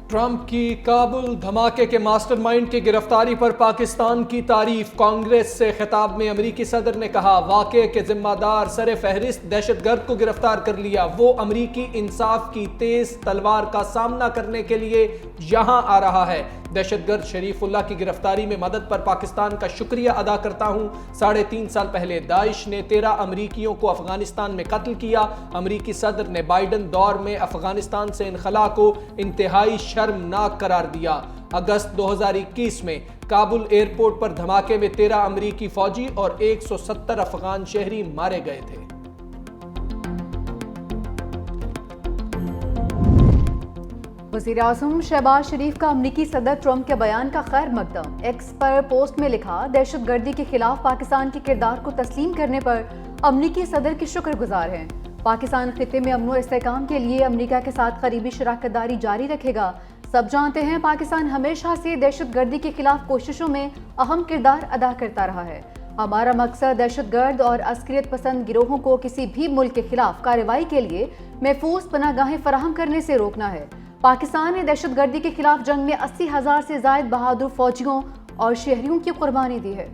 Trump کی کابل دھماکے کے ماسٹر مائنڈ کی گرفتاری پر پاکستان کی تعریف۔ کانگریس سے خطاب میں امریکی صدر نے کہا واقعے کے ذمہ دار سر فہرست دہشت گرد کو گرفتار کر لیا، وہ امریکی انصاف کی تیز تلوار کا سامنا کرنے کے لیے یہاں آ رہا ہے۔ دہشت گرد شریف اللہ کی گرفتاری میں مدد پر پاکستان کا شکریہ ادا کرتا ہوں۔ 3.5 سال پہلے داعش نے 13 امریکیوں کو افغانستان میں قتل کیا۔ امریکی صدر نے بائیڈن دور میں افغانستان سے انخلاء کو انتہائی شرمناک قرار دیا۔ اگست 2021 میں کابل ایئرپورٹ پر دھماکے میں 13 امریکی فوجی اور 170 افغان شہری مارے گئے تھے۔ وزیراعظم شہباز شریف کا امریکی صدر ٹرمپ کے بیان کا خیر مقدم۔ ایکس پر پوسٹ میں لکھا، دہشت گردی کے خلاف پاکستان کے کردار کو تسلیم کرنے پر امریکی صدر کی شکر گزار ہیں۔ پاکستان خطے میں امن و استحکام کے لیے امریکہ کے ساتھ قریبی شراکت داری جاری رکھے گا۔ سب جانتے ہیں پاکستان ہمیشہ سے دہشت گردی کے خلاف کوششوں میں اہم کردار ادا کرتا رہا ہے۔ ہمارا مقصد دہشت گرد اور عسکریت پسند گروہوں کو کسی بھی ملک کے خلاف کارروائی کے لیے محفوظ پناہ گاہیں فراہم کرنے سے روکنا ہے۔ پاکستان نے دہشت گردی کے خلاف جنگ میں 80,000 سے زائد بہادر فوجیوں اور شہریوں کی قربانی دی ہے۔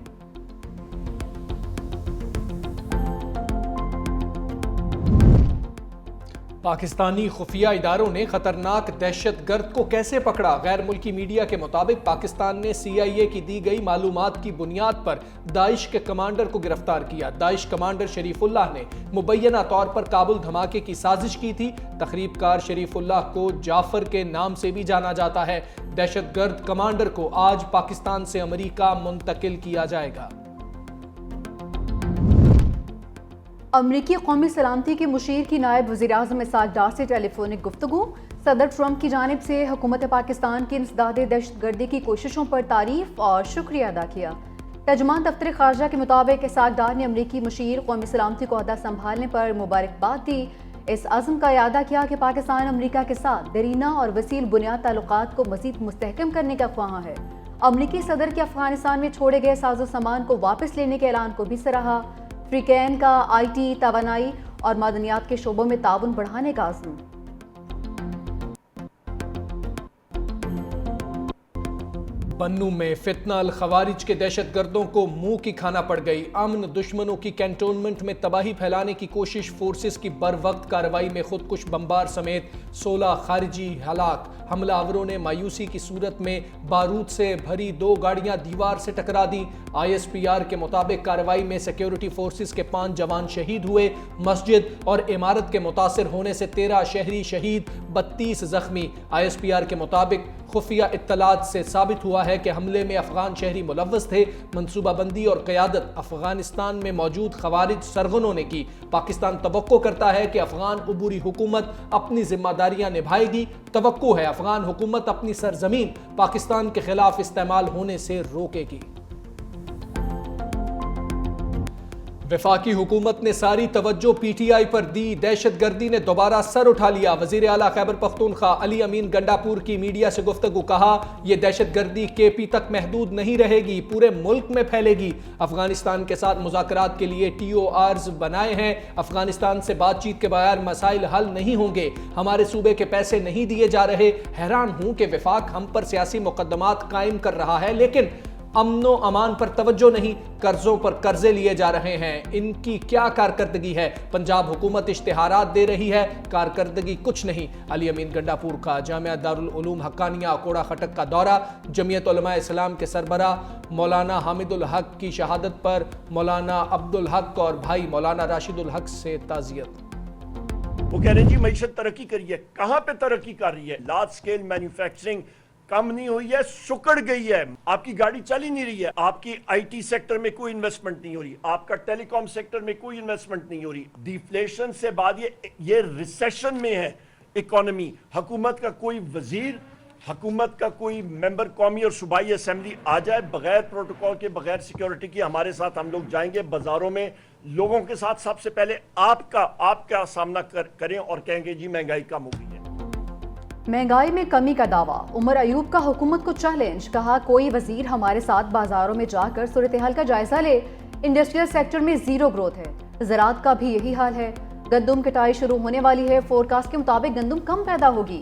پاکستانی خفیہ اداروں نے خطرناک دہشت گرد کو کیسے پکڑا؟ غیر ملکی میڈیا کے مطابق پاکستان نے CIA کی دی گئی معلومات کی بنیاد پر داعش کے کمانڈر کو گرفتار کیا۔ داعش کمانڈر شریف اللہ نے مبینہ طور پر کابل دھماکے کی سازش کی تھی۔ تخریب کار شریف اللہ کو جعفر کے نام سے بھی جانا جاتا ہے۔ دہشت گرد کمانڈر کو آج پاکستان سے امریکہ منتقل کیا جائے گا۔ امریکی قومی سلامتی کے مشیر کی نائب وزیراعظم اسحاق ڈار سے ٹیلی فونک گفتگو۔ صدر ٹرمپ کی جانب سے حکومت پاکستان کی انسداد دہشت گردی کی کوششوں پر تعریف اور شکریہ ادا کیا۔ ترجمان دفتر خارجہ کے مطابق اسحاق ڈار نے امریکی مشیر قومی سلامتی کو عہدہ سنبھالنے پر مبارکباد دی۔ اس عزم کا اعادہ کیا کہ پاکستان امریکہ کے ساتھ دیرینہ اور وسیع بنیاد تعلقات کو مزید مستحکم کرنے کا خواہاں ہے۔ امریکی صدر کے افغانستان میں چھوڑے گئے ساز و سامان کو واپس لینے کے اعلان کو بھی سراہا۔ فریقین کا IT، توانائی اور معدنیات کے شعبوں میں تعاون بڑھانے کا عزم۔ بنوں میں فتنہ الخوارج کے دہشت گردوں کو منہ کی کھانا پڑ گئی۔ امن دشمنوں کی کینٹونمنٹ میں تباہی پھیلانے کی کوشش، فورسز کی بر وقت کارروائی میں خودکش بمبار سمیت 16 خارجی ہلاک۔ حملہ آوروں نے مایوسی کی صورت میں بارود سے بھری 2 گاڑیاں دیوار سے ٹکرا دیں۔ ISPR کے مطابق کارروائی میں سیکیورٹی فورسز کے 5 جوان شہید ہوئے۔ مسجد اور عمارت کے متاثر ہونے سے 13 شہری شہید، 32 زخمی۔ ISPR کے مطابق خفیہ اطلاعات سے ثابت ہوا ہے کہ حملے میں افغان شہری ملوث تھے۔ منصوبہ بندی اور قیادت افغانستان میں موجود خوارج سرغنوں نے کی۔ پاکستان توقع کرتا ہے کہ افغان عبوری حکومت اپنی ذمہ داریاں نبھائے گی۔ توقع ہے افغان حکومت اپنی سرزمین پاکستان کے خلاف استعمال ہونے سے روکے گی۔ وفاقی حکومت نے ساری توجہ PTI پر دی۔ دہشت گردی نے دوبارہ سر اٹھا لیا۔ وزیر اعلیٰ خیبر پختونخوا علی امین گنڈاپور کی میڈیا سے گفتگو، کہا یہ دہشت گردی KP تک محدود نہیں رہے گی، پورے ملک میں پھیلے گی۔ افغانستان کے ساتھ مذاکرات کے لیے TORs بنائے ہیں۔ افغانستان سے بات چیت کے بغیر مسائل حل نہیں ہوں گے۔ ہمارے صوبے کے پیسے نہیں دیے جا رہے۔ حیران ہوں کہ وفاق ہم پر سیاسی مقدمات قائم کر رہا ہے لیکن امن و امان پر توجہ نہیں، قرضوں پر قرضے لیے جا رہے ہیں۔ ان کی کیا کارکردگی ہے؟ پنجاب حکومت اشتہارات دے رہی ہے، کارکردگی کچھ نہیں۔ علی امین گنڈاپور کا جامعہ دارالعلوم حقانیہ اکوڑا خٹک کا دورہ۔ جمعیت علماء اسلام کے سربراہ مولانا حامد الحق کی شہادت پر مولانا عبدالحق اور بھائی مولانا راشد الحق سے تعزیت۔ وہ کہہ رہے ہیں جی معیشت ترقی کری ہے، کہاں پہ ترقی کر رہی ہے؟ لارج سکیل مینوفیکچرنگ کم نہیں ہوئی ہے، سکڑ گئی ہے۔ آپ کی گاڑی چل ہی نہیں رہی ہے۔ آپ کی IT سیکٹر میں کوئی انویسٹمنٹ نہیں ہو رہی، آپ کا ٹیلی کام سیکٹر میں کوئی انویسٹمنٹ نہیں ہو رہی۔ ڈیفلیشن سے بعد یہ ریسیشن میں ہے اکانومی۔ حکومت کا کوئی وزیر، حکومت کا کوئی ممبر قومی اور صوبائی اسمبلی آ جائے بغیر پروٹوکول کے، بغیر سیکیورٹی کے ہمارے ساتھ، ہم لوگ جائیں گے بازاروں میں لوگوں کے ساتھ، سب سے پہلے آپ کا سامنا کریں اور کہیں گے جی مہنگائی کم ہو گئی ہے۔ مہنگائی میں کمی کا دعویٰ، عمر ایوب کا حکومت کو چیلنج، کہا کوئی وزیر ہمارے ساتھ بازاروں میں جا کر صورتحال کا جائزہ لے۔ انڈسٹریل سیکٹر میں زیرو گروتھ ہے، زراعت کا بھی یہی حال ہے۔ گندم کٹائی شروع ہونے والی ہے، فورکاسٹ کے مطابق گندم کم پیدا ہوگی۔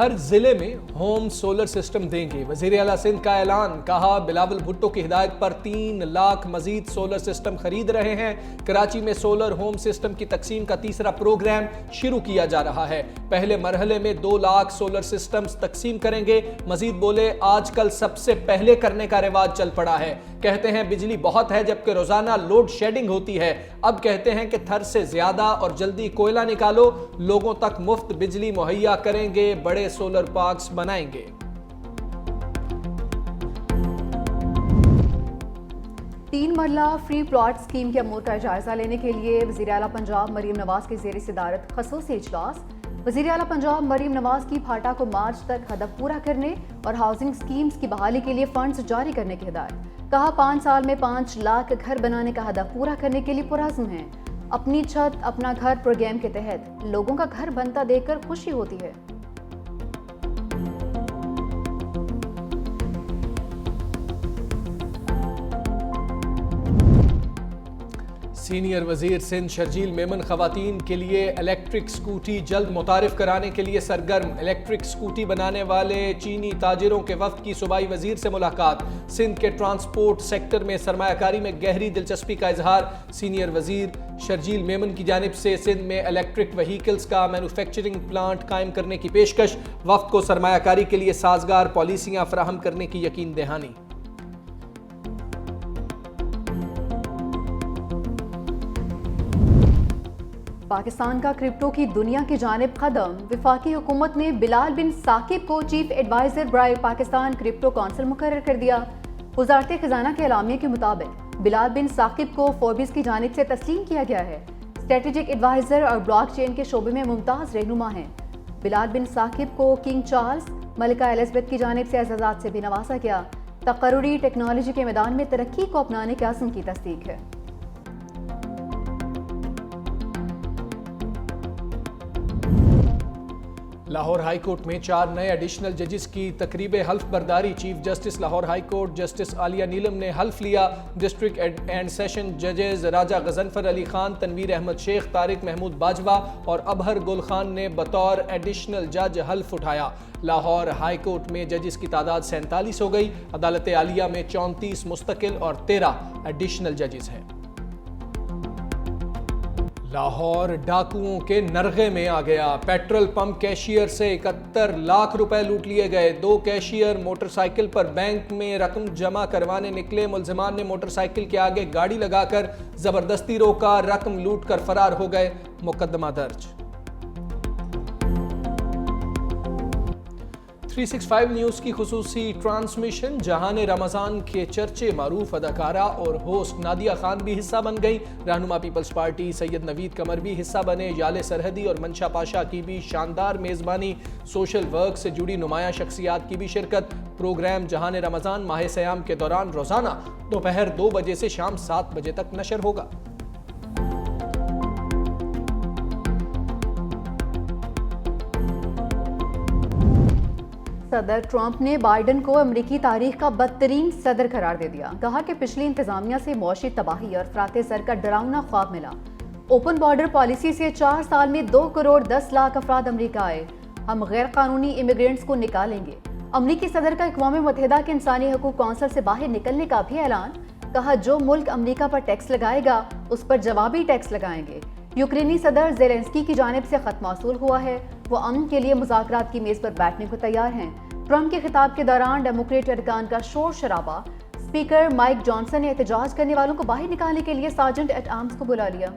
ہر ضلع میں ہوم سولر سسٹم دیں گے، وزیر اعلیٰ سندھ کا اعلان، کہا بلاول بھٹو کی ہدایت پر 3 لاکھ مزید سولر سسٹم خرید رہے ہیں۔ کراچی میں سولر ہوم سسٹم کی تقسیم کا تیسرا پروگرام شروع کیا جا رہا ہے، پہلے مرحلے میں 2 لاکھ سولر سسٹمز تقسیم کریں گے۔ مزید بولے آج کل سب سے پہلے کرنے کا رواج چل پڑا ہے، کہتے ہیں بجلی بہت ہے جبکہ روزانہ لوڈ شیڈنگ ہوتی ہے، اب کہتے ہیں کہ تھر سے زیادہ اور جلدی کوئلہ نکالو، لوگوں تک مفت بجلی مہیا کریں گے، بڑے سولر پارکس بنائیں گے۔ تین مرلہ فری پلاٹ اسکیم کے امور کا جائزہ لینے کے لیے وزیر اعلیٰ پنجاب مریم نواز کی زیر صدارت خصوصی اجلاس۔ وزیر اعلیٰ پنجاب مریم نواز کی پھاٹا کو مارچ تک ہدف پورا کرنے اور ہاؤسنگ اسکیمز کی بحالی کے لیے فنڈز جاری کرنے کی ہدایت، کہا 5 سال میں 5 لاکھ گھر بنانے کا ہدف پورا کرنے کے لیے پرعزم ہیں۔ اپنی چھت اپنا گھر پروگرام کے تحت لوگوں کا گھر بنتا دیکھ کر خوشی ہوتی ہے۔ سینئر وزیر سندھ شرجیل میمن خواتین کے لیے الیکٹرک سکوٹی جلد متعارف کرانے کے لیے سرگرم، الیکٹرک سکوٹی بنانے والے چینی تاجروں کے وفد کی صوبائی وزیر سے ملاقات۔ سندھ کے ٹرانسپورٹ سیکٹر میں سرمایہ کاری میں گہری دلچسپی کا اظہار، سینئر وزیر شرجیل میمن کی جانب سے سندھ میں الیکٹرک وہیکلز کا مینوفیکچرنگ پلانٹ قائم کرنے کی پیشکش، وفد کو سرمایہ کاری کے لیے سازگار پالیسیاں فراہم کرنے کی یقین دہانی۔ پاکستان کا کرپٹو کی دنیا کی جانب قدم، وفاقی حکومت نے بلال بن ثاقب کو چیف ایڈوائزر برائے پاکستان کرپٹو کونسل مقرر کر دیا۔ وزارت خزانہ کے اعلامیے کے مطابق بلال بن ثاقب کو فوربس کی جانب سے تسلیم کیا گیا ہے۔ اسٹریٹجک ایڈوائزر اور بلاک چین کے شعبے میں ممتاز رہنما ہیں۔ بلال بن ثاقب کو کنگ چارلز، ملکہ ایلزابتھ کی جانب سے اعزازات سے بھی نوازا گیا۔ تقرری ٹیکنالوجی کے میدان میں ترقی کو اپنانے کے عزم کی تصدیق ہے۔ لاہور ہائی کورٹ میں 4 نئے ایڈیشنل ججز کی تقریب حلف برداری، chief justice Lahore high court justice Aliya Neelam نے حلف لیا۔ ڈسٹرکٹ اینڈ سیشن ججز راجہ غضنفر علی خان، تنویر احمد شیخ، طارق محمود باجوہ اور ابہر گل خان نے بطور ایڈیشنل جج حلف اٹھایا۔ لاہور ہائی کورٹ میں ججز کی تعداد 47 ہو گئی۔ عدالت عالیہ میں 34 مستقل اور 13 ایڈیشنل ججز ہیں۔ لاہور ڈاکوؤں کے نرغے میں آ گیا، پیٹرول پمپ کیشیئر سے 71 لاکھ روپے لوٹ لیے گئے۔ 2 کیشیئر موٹر سائیکل پر بینک میں رقم جمع کروانے نکلے، ملزمان نے موٹر سائیکل کے آگے گاڑی لگا کر زبردستی روکا، رقم لوٹ کر فرار ہو گئے، مقدمہ درج۔ 365 نیوز کی خصوصی ٹرانسمیشن، جہان رمضان کے چرچے معروف اداکارہ اور ہوسٹ نادیہ خان بھی حصہ بن گئی۔ رہنما پیپلز پارٹی سید نوید قمر بھی حصہ بنے۔ یال سرحدی اور منشا پاشا کی بھی شاندار میزبانی، سوشل ورک سے جڑی نمایاں شخصیات کی بھی شرکت۔ پروگرام جہان رمضان ماہ سیام کے دوران روزانہ دوپہر 2 بجے سے شام 7 بجے تک نشر ہوگا۔ صدر ٹرمپ نے بائیڈن کو امریکی تاریخ کا بدترین صدر قرار دے دیا، کہا کہ پچھلی انتظامیہ سے معاشی تباہی اور افراط زر کا ڈراؤنا خواب ملا۔ اوپن بارڈر پالیسی سے 4 سال میں 2 کروڑ 10 لاکھ افراد امریکہ آئے، ہم غیر قانونی امیگرینٹس کو نکالیں گے۔ امریکی صدر کا اقوام متحدہ کے انسانی حقوق کونسل سے باہر نکلنے کا بھی اعلان، کہا جو ملک امریکہ پر ٹیکس لگائے گا اس پر جوابی ٹیکس لگائیں گے۔ یوکرینی صدر زیلنسکی کی جانب سے خط موصول ہوا ہے، وہ امن کے لیے مذاکرات کی میز پر بیٹھنے کو تیار ہیں۔ ٹرمپ کے خطاب کے دوران ڈیموکریٹ ارکان کا شور شرابہ، اسپیکر مائک جانسن نے احتجاج کرنے والوں کو باہر نکالنے کے لیے سارجنٹ ایٹ آرمز کو بلا لیا۔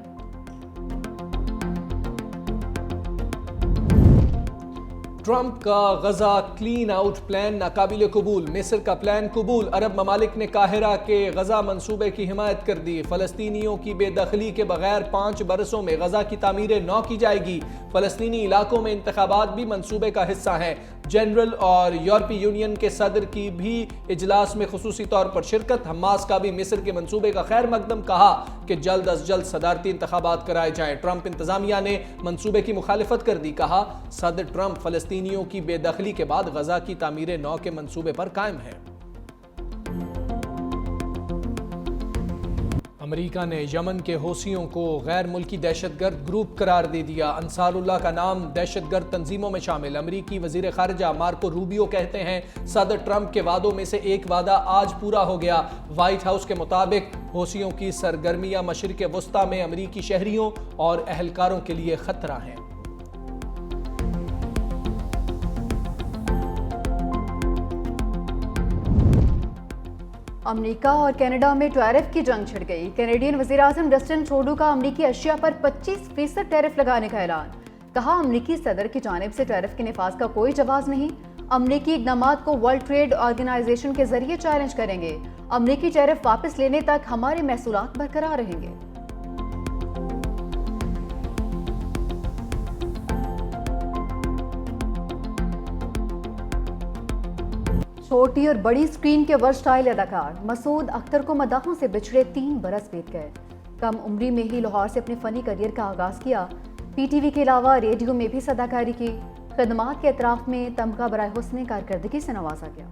ٹرمپ کا غزہ کلین آؤٹ پلان ناقابل قبول، مصر کا پلان قبول، عرب ممالک نے قاہرہ کے غزہ منصوبے کی حمایت کر دی۔ فلسطینیوں کی بے دخلی کے بغیر 5 برسوں میں غزہ کی تعمیر نو کی جائے گی۔ فلسطینی علاقوں میں انتخابات بھی منصوبے کا حصہ ہیں۔ جنرل اور یورپی یونین کے صدر کی بھی اجلاس میں خصوصی طور پر شرکت۔ حماس کا بھی مصر کے منصوبے کا خیر مقدم، کہا کہ جلد از جلد صدارتی انتخابات کرائے جائیں۔ ٹرمپ انتظامیہ نے منصوبے کی مخالفت کر دی، کہا صدر ٹرمپ فلسطینیوں کی بے دخلی کے بعد غزہ کی تعمیر نو کے منصوبے پر قائم ہے۔ امریکہ نے یمن کے حوثیوں کو غیر ملکی دہشت گرد گروپ قرار دے دیا۔ انصار اللہ کا نام دہشت گرد تنظیموں میں شامل۔ امریکی وزیر خارجہ مارکو روبیو کہتے ہیں صدر ٹرمپ کے وعدوں میں سے ایک وعدہ آج پورا ہو گیا۔ وائٹ ہاؤس کے مطابق حوثیوں کی سرگرمیاں مشرق وسطیٰ میں امریکی شہریوں اور اہلکاروں کے لیے خطرہ ہیں۔ امریکہ اور کینیڈا میں ٹیرف کی جنگ چھڑ گئی۔ کینیڈین وزیر اعظم جسٹن ٹروڈو کا امریکی اشیاء پر 25% ٹیرف لگانے کا اعلان۔ کہا امریکی صدر کی جانب سے ٹیرف کے نفاذ کا کوئی جواز نہیں۔ امریکی اقدامات کو ورلڈ ٹریڈ آرگنائزیشن کے ذریعے چیلنج کریں گے۔ امریکی ٹیرف واپس لینے تک ہمارے محصولات برقرار رہیں گے۔ چھوٹی اور بڑی سکرین کے ورسٹائل اداکار مسعود اختر کو مداحوں سے بچھڑے 3 برس بیت گئے۔ کم عمری میں ہی لاہور سے اپنے فنی کیریئر کا آغاز کیا۔ پی ٹی وی کے علاوہ ریڈیو میں بھی اداکاری کی۔ خدمات کے اطراف میں تمغہ برائے حسن کارکردگی سے نوازا گیا۔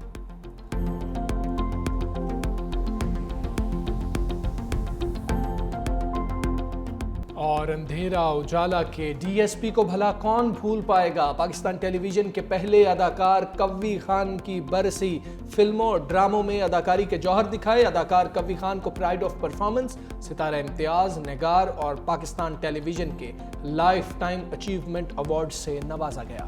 اور اندھیرا اجالا کے ڈی ایس پی کو بھلا کون بھول پائے گا؟ پاکستان ٹیلی ویژن کے پہلے اداکار کوی خان کی برسی۔ فلموں اور ڈراموں میں اداکاری کے جوہر دکھائے۔ اداکار کوی خان کو پرائیڈ آف پرفارمنس، ستارہ امتیاز، نگار اور پاکستان ٹیلی ویژن کے لائف ٹائم اچیومنٹ ایوارڈ سے نوازا گیا۔